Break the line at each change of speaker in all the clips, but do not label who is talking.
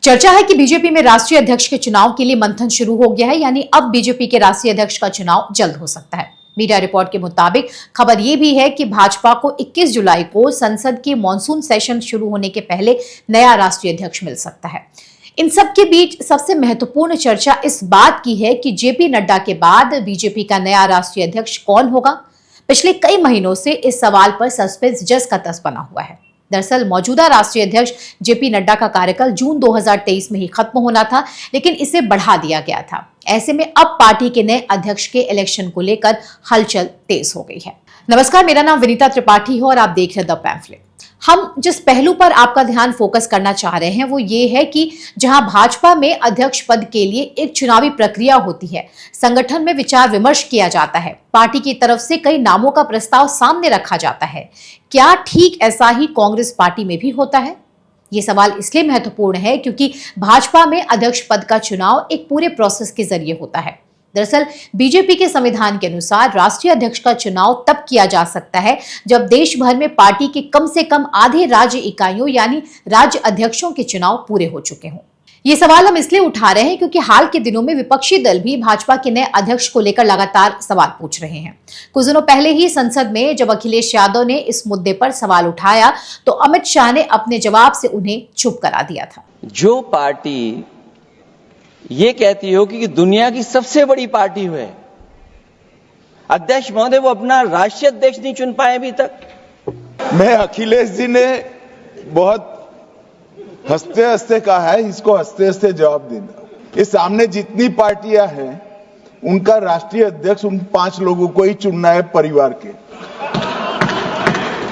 चर्चा है कि बीजेपी में राष्ट्रीय अध्यक्ष के चुनाव के लिए मंथन शुरू हो गया है, यानी अब बीजेपी के राष्ट्रीय अध्यक्ष का चुनाव जल्द हो सकता है। मीडिया रिपोर्ट के मुताबिक खबर यह भी है कि भाजपा को 21 जुलाई को संसद के मॉनसून सेशन शुरू होने के पहले नया राष्ट्रीय अध्यक्ष मिल सकता है। इन सब के बीच सबसे महत्वपूर्ण चर्चा इस बात की है कि जेपी नड्डा के बाद बीजेपी का नया राष्ट्रीय अध्यक्ष कौन होगा। पिछले कई महीनों से इस सवाल पर सस्पेंस जस का तस बना हुआ है। दरअसल मौजूदा राष्ट्रीय अध्यक्ष जेपी नड्डा का कार्यकाल जून 2023 में ही खत्म होना था, लेकिन इसे बढ़ा दिया गया था। ऐसे में अब पार्टी के नए अध्यक्ष के इलेक्शन को लेकर हलचल तेज हो गई है। नमस्कार, मेरा नाम विनीता त्रिपाठी है और आप देख रहे हैं द पैम्फलेट। हम जिस पहलू पर आपका ध्यान फोकस करना चाह रहे हैं वो ये है कि जहां भाजपा में अध्यक्ष पद के लिए एक चुनावी प्रक्रिया होती है, संगठन में विचार विमर्श किया जाता है, पार्टी की तरफ से कई नामों का प्रस्ताव सामने रखा जाता है, क्या ठीक ऐसा ही कांग्रेस पार्टी में भी होता है? ये सवाल इसलिए महत्वपूर्ण है क्योंकि भाजपा में अध्यक्ष पद का चुनाव एक पूरे प्रोसेस के जरिए होता है। दरअसल बीजेपी के संविधान के अनुसार राष्ट्रीय अध्यक्ष का चुनाव तब किया जा सकता है जब देश भर में पार्टी के कम से कम आधे राज्य इकाइयों यानी राज्य अध्यक्षों के चुनाव पूरे हो चुके हों। ये सवाल हम इसलिए उठा रहे हैं क्योंकि हाल के दिनों में विपक्षी दल भी भाजपा के नए अध्यक्ष को लेकर लगातार सवाल पूछ रहे हैं। कुछ दिनों पहले ही संसद में जब अखिलेश यादव ने इस मुद्दे पर सवाल उठाया तो अमित शाह ने अपने जवाब से उन्हें चुप करा दिया था।
जो पार्टी ये कहती हो कि दुनिया की सबसे बड़ी पार्टी है, अध्यक्ष महोदय वो अपना राष्ट्रीय अध्यक्ष नहीं चुन पाए अभी तक।
मैं अखिलेश जी ने बहुत हंसते हंसते कहा है, इसको हंसते हंसते जवाब देना। इस सामने जितनी पार्टियां हैं उनका राष्ट्रीय अध्यक्ष उन 5 लोगों को ही चुनना है परिवार के।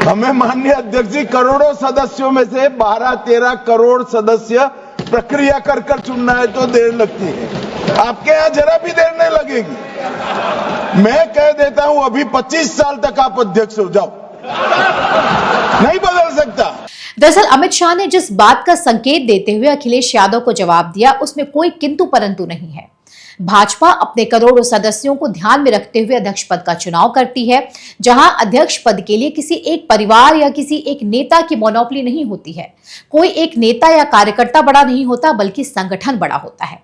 हमें माननीय अध्यक्ष जी करोड़ों सदस्यों में से 12-13 करोड़ सदस्य प्रक्रिया कर कर चुनना है तो देर लगती है। आपके यहां जरा भी देर नहीं लगेगी। मैं कह देता हूं अभी 25 साल तक आप अध्यक्ष हो जाओ, नहीं बदल सकता।
दरअसल अमित शाह ने जिस बात का संकेत देते हुए अखिलेश यादव को जवाब दिया उसमें कोई किंतु परंतु नहीं है। भाजपा अपने करोड़ों सदस्यों को ध्यान में रखते हुए अध्यक्ष पद का चुनाव करती है, जहां अध्यक्ष पद के लिए किसी एक परिवार या किसी एक नेता की मोनोपोली नहीं होती है। कोई एक नेता या कार्यकर्ता बड़ा नहीं होता बल्कि संगठन बड़ा होता है।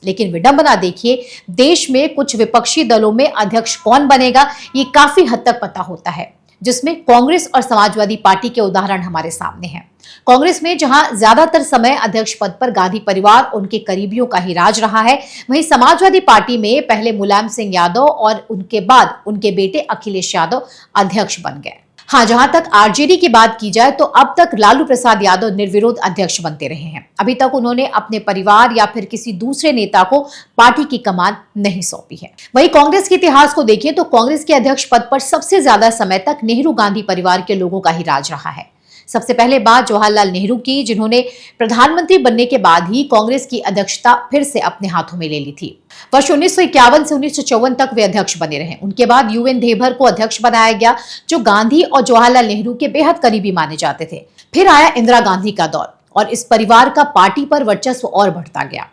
लेकिन विडंबना देखिए, देश में कुछ विपक्षी दलों में अध्यक्ष कौन बनेगा ये काफी हद तक पता होता है, जिसमें कांग्रेस और समाजवादी पार्टी के उदाहरण हमारे सामने हैं। कांग्रेस में जहां ज्यादातर समय अध्यक्ष पद पर गांधी परिवार और उनके करीबियों का ही राज रहा है, वहीं समाजवादी पार्टी में पहले मुलायम सिंह यादव और उनके बाद उनके बेटे अखिलेश यादव अध्यक्ष बन गए। हाँ, जहां तक आरजेडी की बात की जाए तो अब तक लालू प्रसाद यादव निर्विरोध अध्यक्ष बनते रहे हैं। अभी तक उन्होंने अपने परिवार या फिर किसी दूसरे नेता को पार्टी की कमान नहीं सौंपी है। वहीं कांग्रेस के इतिहास को देखें तो कांग्रेस के अध्यक्ष पद पर सबसे ज्यादा समय तक नेहरू गांधी परिवार के लोगों का ही राज रहा है। सबसे पहले बात जवाहरलाल नेहरू की, जिन्होंने प्रधानमंत्री बनने के बाद ही कांग्रेस की अध्यक्षता फिर से अपने हाथों में ले ली थी। वर्ष 1951 से 1954 तक वे अध्यक्ष बने रहे। उनके बाद यूएन देभर को अध्यक्ष बनाया गया, जो गांधी और जवाहरलाल नेहरू के बेहद करीबी माने जाते थे। फिर आया इंदिरा गांधी का दौर और इस परिवार का पार्टी पर वर्चस्व और बढ़ता गया।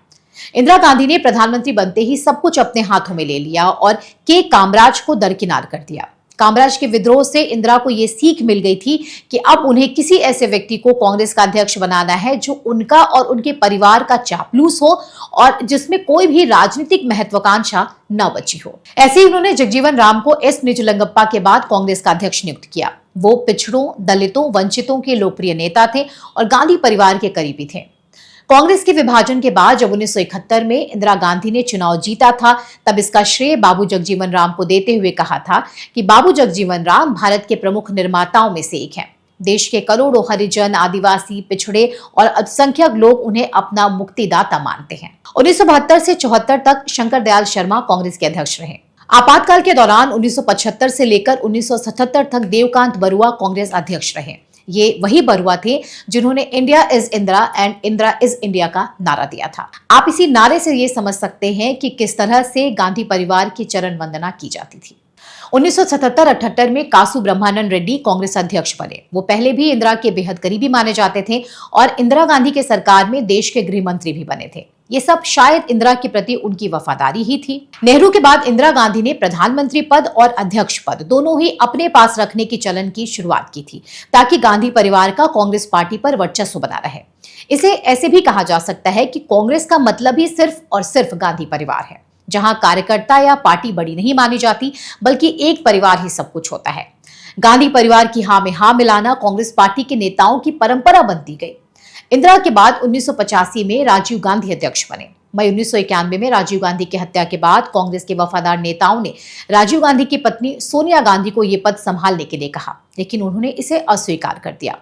इंदिरा गांधी ने प्रधानमंत्री बनते ही सब कुछ अपने हाथों में ले लिया और के कामराज को दरकिनार कर दिया। कामराज के विद्रोह से इंदिरा को यह सीख मिल गई थी कि अब उन्हें किसी ऐसे व्यक्ति को कांग्रेस का अध्यक्ष बनाना है जो उनका और उनके परिवार का चापलूस हो और जिसमें कोई भी राजनीतिक महत्वाकांक्षा न बची हो। ऐसे ही उन्होंने जगजीवन राम को एस निजलिंगप्पा के बाद कांग्रेस का अध्यक्ष नियुक्त किया। वो पिछड़ों, दलितों, वंचितों के लोकप्रिय नेता थे और गांधी परिवार के करीबी थे। कांग्रेस के विभाजन के बाद जब 1971 में इंदिरा गांधी ने चुनाव जीता था, तब इसका श्रेय बाबू जगजीवन राम को देते हुए कहा था कि बाबू जगजीवन राम भारत के प्रमुख निर्माताओं में से एक हैं। देश के करोड़ों हरिजन, आदिवासी, पिछड़े और अल्पसंख्यक लोग उन्हें अपना मुक्तिदाता मानते हैं। 1972 से 74 तक शंकर दयाल शर्मा कांग्रेस के अध्यक्ष रहे। आपातकाल के दौरान 1975 से लेकर 1977 तक देवकांत बरुआ कांग्रेस अध्यक्ष रहे। ये वही बरुआ थे जिन्होंने India is Indira and Indira is India का नारा दिया था। आप इसी नारे से ये समझ सकते हैं कि किस तरह से गांधी परिवार की चरण वंदना की जाती थी। 1977-78 में कासु ब्रह्मानंद रेड्डी कांग्रेस अध्यक्ष बने। वो पहले भी इंदिरा के बेहद करीबी माने जाते थे और इंदिरा गांधी के सरकार में देश के गृह मंत्री भी बने थे। ये सब शायद इंदिरा के प्रति उनकी वफादारी ही थी। नेहरू के बाद इंदिरा गांधी ने प्रधानमंत्री पद और अध्यक्ष पद दोनों ही अपने पास रखने की चलन की शुरुआत की थी, ताकि गांधी परिवार का कांग्रेस पार्टी पर वर्चस्व बना रहे। इसे ऐसे भी कहा जा सकता है कि कांग्रेस का मतलब ही सिर्फ और सिर्फ गांधी परिवार है, जहां कार्यकर्ता या पार्टी बड़ी नहीं मानी जाती, बल्कि एक परिवार ही सब कुछ होता है। गांधी परिवार की हां में हां मिलाना कांग्रेस पार्टी के नेताओं की परंपरा बनती गई। इंदिरा के बाद 1985 में राजीव गांधी अध्यक्ष बने। मई 1991 में राजीव गांधी की हत्या के बाद कांग्रेस के वफादार नेताओं ने राजीव गांधी की पत्नी सोनिया गांधी को यह पद संभालने के लिए कहा, लेकिन उन्होंने इसे अस्वीकार कर दिया।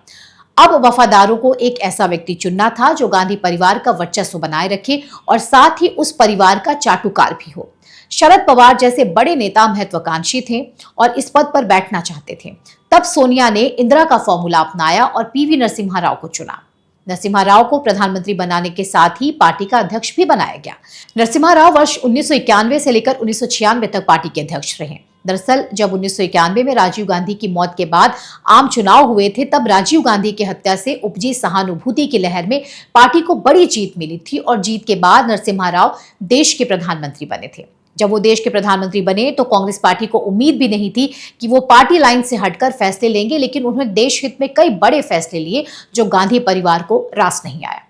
अब वफादारों को एक ऐसा व्यक्ति चुनना था जो गांधी परिवार का वर्चस्व बनाए रखे और साथ ही उस परिवार का चाटुकार भी हो। शरद पवार जैसे बड़े नेता महत्वाकांक्षी थे और इस पद पर बैठना चाहते थे। तब सोनिया ने इंदिरा का फॉर्मूला अपनाया और पीवी नरसिम्हा राव को चुना। नरसिम्हा राव को प्रधानमंत्री बनाने के साथ ही पार्टी का अध्यक्ष भी बनाया गया। नरसिम्हा राव वर्ष 1991 से लेकर 1996 तक पार्टी के अध्यक्ष रहे। दरअसल जब 1991 में राजीव गांधी की मौत के बाद आम चुनाव हुए थे, तब राजीव गांधी की हत्या से उपजी सहानुभूति की लहर में पार्टी को बड़ी जीत मिली थी और जीत के बाद नरसिम्हा राव देश के प्रधानमंत्री बने थे। जब वो देश के प्रधानमंत्री बने तो कांग्रेस पार्टी को उम्मीद भी नहीं थी कि वो पार्टी लाइन से हटकर फैसले लेंगे, लेकिन उन्होंने देश हित में कई बड़े फैसले लिए जो गांधी परिवार को रास नहीं आया।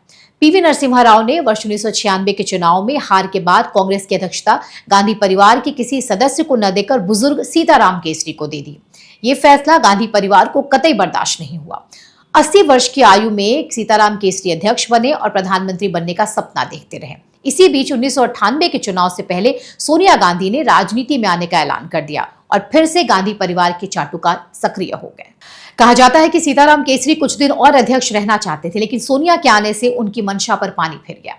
पीवी नरसिम्हा राव ने वर्ष 1996 के चुनाव में हार के बाद कांग्रेस की अध्यक्षता गांधी परिवार के किसी सदस्य को न देकर बुजुर्ग सीताराम केसरी को दे दी। ये फैसला गांधी परिवार को कतई बर्दाश्त नहीं हुआ। 80 वर्ष की आयु में सीताराम केसरी अध्यक्ष बने और प्रधानमंत्री बनने का सपना देखते रहे। इसी बीच 1998 के चुनाव से पहले सोनिया गांधी ने राजनीति में आने का ऐलान कर दिया और फिर से गांधी परिवार के चाटुकार सक्रिय हो गए। कहा जाता है कि सीताराम केसरी कुछ दिन और अध्यक्ष रहना चाहते थे, लेकिन सोनिया के आने से उनकी मंशा पर पानी फिर गया।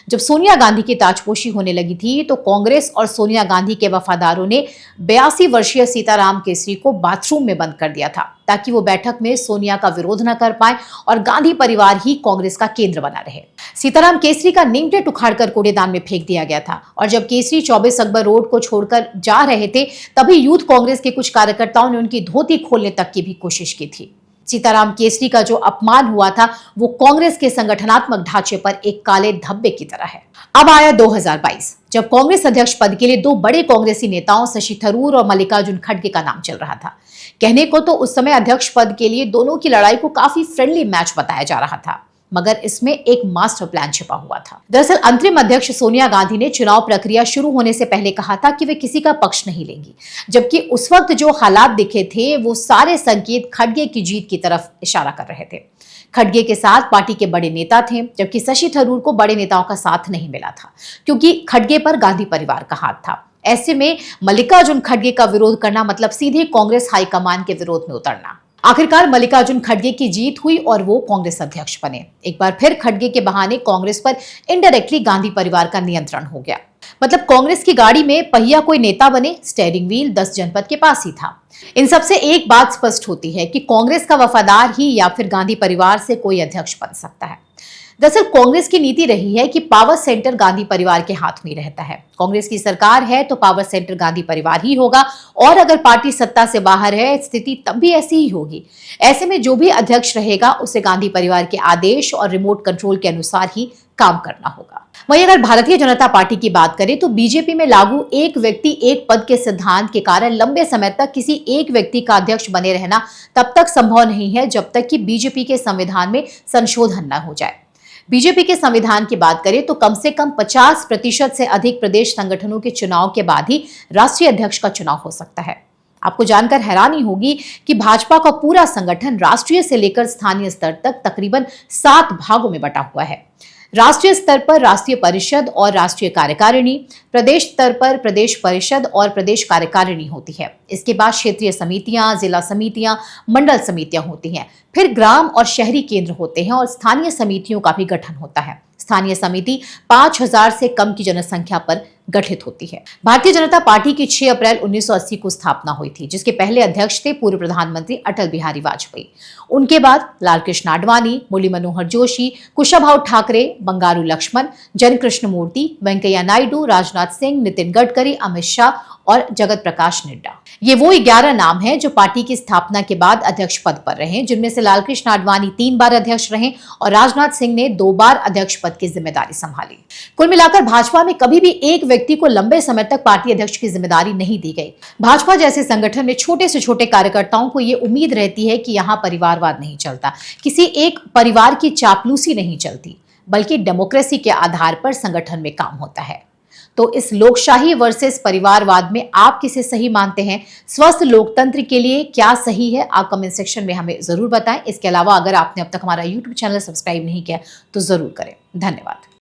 जब सोनिया गांधी की ताजपोशी होने लगी थी तो कांग्रेस और सोनिया गांधी के वफादारों ने 82 वर्षीय सीताराम केसरी को बाथरूम में बंद कर दिया था, ताकि वो बैठक में सोनिया का विरोध न कर पाए और गांधी परिवार ही कांग्रेस का केंद्र बना रहे। सीताराम केसरी का नेम प्लेट उखाड़कर कूड़ेदान में फेंक दिया गया था और जब केसरी 24 अकबर रोड को छोड़कर जा रहे थे, तभी यूथ कांग्रेस के कुछ कार्यकर्ताओं ने उनकी धोती खोलने तक की भी कोशिश की थी। सीताराम केसरी का जो अपमान हुआ था वो कांग्रेस के संगठनात्मक ढांचे पर एक काले धब्बे की तरह है। अब आया 2022, जब कांग्रेस अध्यक्ष पद के लिए दो बड़े कांग्रेसी नेताओं शशि थरूर और मल्लिकार्जुन खड़गे का नाम चल रहा था। कहने को तो उस समय अध्यक्ष पद के लिए दोनों की लड़ाई को काफी फ्रेंडली मैच बताया जा रहा था, मगर इसमें एक मास्टर प्लान छिपा हुआ था। दरअसल अंतरिम अध्यक्ष सोनिया गांधी ने चुनाव प्रक्रिया शुरू होने से पहले कहा था कि वे किसी का पक्ष नहीं लेंगी, जबकि उस वक्त जो हालात दिखे थे वो सारे संकेत खड़गे की जीत की तरफ इशारा कर रहे थे। खड़गे के साथ पार्टी के बड़े नेता थे, जबकि शशि थरूर को बड़े नेताओं का साथ नहीं मिला था, क्योंकि खड़गे पर गांधी परिवार का हाथ था। ऐसे में मल्लिकार्जुन खड़गे का विरोध करना मतलब सीधे कांग्रेस हाईकमान के विरोध में उतरना। आखिरकार मल्लिकार्जुन खड़गे की जीत हुई और वो कांग्रेस अध्यक्ष बने। एक बार फिर खड़गे के बहाने कांग्रेस पर इनडायरेक्टली गांधी परिवार का नियंत्रण हो गया। मतलब कांग्रेस की गाड़ी में पहिया कोई नेता बने, स्टीयरिंग व्हील 10 जनपद के पास ही था। इन सबसे एक बात स्पष्ट होती है कि कांग्रेस का वफादार ही या फिर गांधी परिवार से कोई अध्यक्ष बन सकता है। दरअसल कांग्रेस की नीति रही है कि पावर सेंटर गांधी परिवार के हाथ में रहता है। कांग्रेस की सरकार है तो पावर सेंटर गांधी परिवार ही होगा, और अगर पार्टी सत्ता से बाहर है स्थिति तब भी ऐसी ही होगी। ऐसे में जो भी अध्यक्ष रहेगा उसे गांधी परिवार के आदेश और रिमोट कंट्रोल के अनुसार ही काम करना होगा। वहीं अगर भारतीय जनता पार्टी की बात करें तो बीजेपी में लागू एक व्यक्ति एक पद के सिद्धांत के कारण लंबे समय तक किसी एक व्यक्ति का अध्यक्ष बने रहना तब तक संभव नहीं है जब तक कि बीजेपी के संविधान में संशोधन न हो जाए। बीजेपी के संविधान की बात करें तो कम से कम 50% से अधिक प्रदेश संगठनों के चुनाव के बाद ही राष्ट्रीय अध्यक्ष का चुनाव हो सकता है। आपको जानकर हैरानी होगी कि भाजपा का पूरा संगठन राष्ट्रीय से लेकर स्थानीय स्तर तक तकरीबन 7 भागों में बटा हुआ है। राष्ट्रीय स्तर पर राष्ट्रीय परिषद और राष्ट्रीय कार्यकारिणी, प्रदेश स्तर पर प्रदेश परिषद और प्रदेश कार्यकारिणी होती है। इसके बाद क्षेत्रीय समितियां, जिला समितियां, मंडल समितियां होती हैं। फिर ग्राम और शहरी केंद्र होते हैं और स्थानीय समितियों का भी गठन होता है। स्थानीय समिति 5000 से कम की जनसंख्या पर गठित होती है। भारतीय जनता पार्टी की 6 अप्रैल 1980 को स्थापना हुई थी, जिसके पहले अध्यक्ष थे पूर्व प्रधानमंत्री अटल बिहारी वाजपेयी। उनके बाद लालकृष्ण आडवाणी, मुरली मनोहर जोशी, कुशाभाऊ ठाकरे, बंगारू लक्ष्मण, जन कृष्ण मूर्ति, वेंकैया नायडू, राजनाथ सिंह, नितिन गडकरी, अमित शाह और जगत प्रकाश नड्डा। ये वो 11 नाम हैं जो पार्टी की स्थापना के बाद अध्यक्ष पद पर रहे, जिनमें से लालकृष्ण आडवाणी 3 बार अध्यक्ष रहे और राजनाथ सिंह ने 2 बार अध्यक्ष पद की जिम्मेदारी संभाली। कुल मिलाकर भाजपा में कभी भी एक व्यक्ति को लंबे समय तक पार्टी अध्यक्ष की जिम्मेदारी नहीं दी गई। भाजपा जैसे संगठन में छोटे से छोटे कार्यकर्ताओं को ये उम्मीद रहती है कि यहाँ परिवारवाद नहीं चलता, किसी एक परिवार की चापलूसी नहीं चलती, बल्कि डेमोक्रेसी के आधार पर संगठन में काम होता है। तो इस लोकशाही वर्सेस परिवारवाद में आप किसे सही मानते हैं? स्वस्थ लोकतंत्र के लिए क्या सही है? आप कमेंट सेक्शन में हमें जरूर बताएं। इसके अलावा अगर आपने अब तक हमारा YouTube चैनल सब्सक्राइब नहीं किया तो जरूर करें। धन्यवाद।